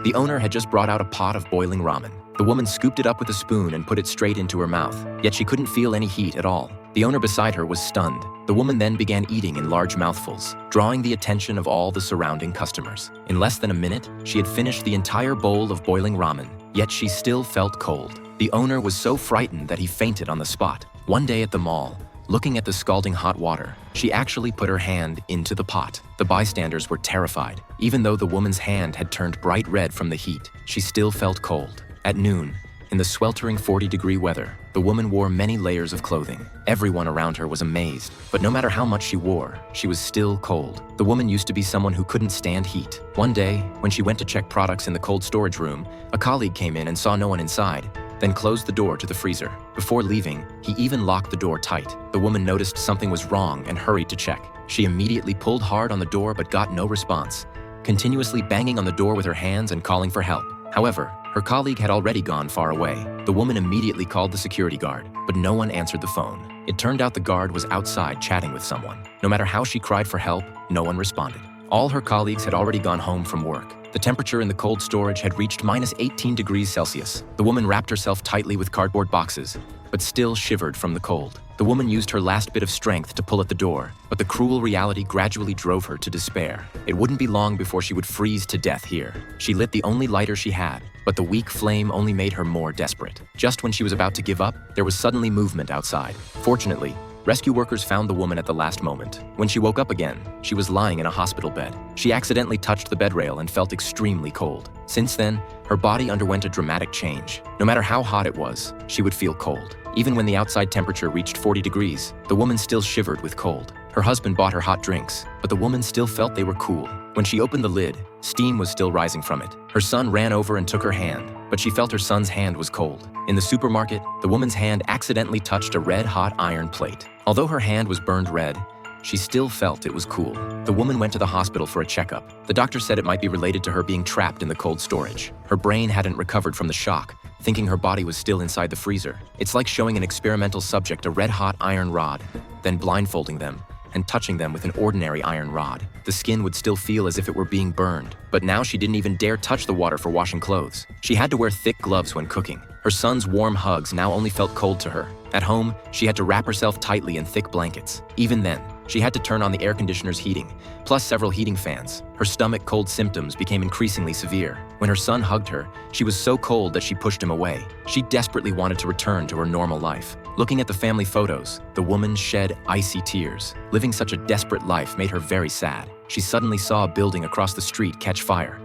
The owner had just brought out a pot of boiling ramen. The woman scooped it up with a spoon and put it straight into her mouth, yet she couldn't feel any heat at all. The owner beside her was stunned. The woman then began eating in large mouthfuls, drawing the attention of all the surrounding customers. In less than a minute, she had finished the entire bowl of boiling ramen, yet she still felt cold. The owner was so frightened that he fainted on the spot. One day at the mall, looking at the scalding hot water, she actually put her hand into the pot. The bystanders were terrified. Even though the woman's hand had turned bright red from the heat, she still felt cold. At noon, in the sweltering 40-degree weather, the woman wore many layers of clothing. Everyone around her was amazed, but no matter how much she wore, she was still cold. The woman used to be someone who couldn't stand heat. One day, when she went to check products in the cold storage room, a colleague came in and saw no one inside, then closed the door to the freezer. Before leaving, he even locked the door tight. The woman noticed something was wrong and hurried to check. She immediately pulled hard on the door but got no response, continuously banging on the door with her hands and calling for help. However, her colleague had already gone far away. The woman immediately called the security guard, but no one answered the phone. It turned out the guard was outside chatting with someone. No matter how she cried for help, no one responded. All her colleagues had already gone home from work. The temperature in the cold storage had reached -18 degrees Celsius. The woman wrapped herself tightly with cardboard boxes, but still shivered from the cold. The woman used her last bit of strength to pull at the door, but the cruel reality gradually drove her to despair. It wouldn't be long before she would freeze to death here. She lit the only lighter she had, but the weak flame only made her more desperate. Just when she was about to give up, there was suddenly movement outside. Fortunately, rescue workers found the woman at the last moment. When she woke up again, she was lying in a hospital bed. She accidentally touched the bed rail and felt extremely cold. Since then, her body underwent a dramatic change. No matter how hot it was, she would feel cold. Even when the outside temperature reached 40 degrees, the woman still shivered with cold. Her husband bought her hot drinks, but the woman still felt they were cool. When she opened the lid, steam was still rising from it. Her son ran over and took her hand, but she felt her son's hand was cold. In the supermarket, the woman's hand accidentally touched a red-hot iron plate. Although her hand was burned red, she still felt it was cool. The woman went to the hospital for a checkup. The doctor said it might be related to her being trapped in the cold storage. Her brain hadn't recovered from the shock, thinking her body was still inside the freezer. It's like showing an experimental subject a red-hot iron rod, then blindfolding them and touching them with an ordinary iron rod. The skin would still feel as if it were being burned, but now she didn't even dare touch the water for washing clothes. She had to wear thick gloves when cooking. Her son's warm hugs now only felt cold to her. At home, she had to wrap herself tightly in thick blankets. Even then, she had to turn on the air conditioner's heating, plus several heating fans. Her stomach cold symptoms became increasingly severe. When her son hugged her, she was so cold that she pushed him away. She desperately wanted to return to her normal life. Looking at the family photos, the woman shed icy tears. Living such a desperate life made her very sad. She suddenly saw a building across the street catch fire.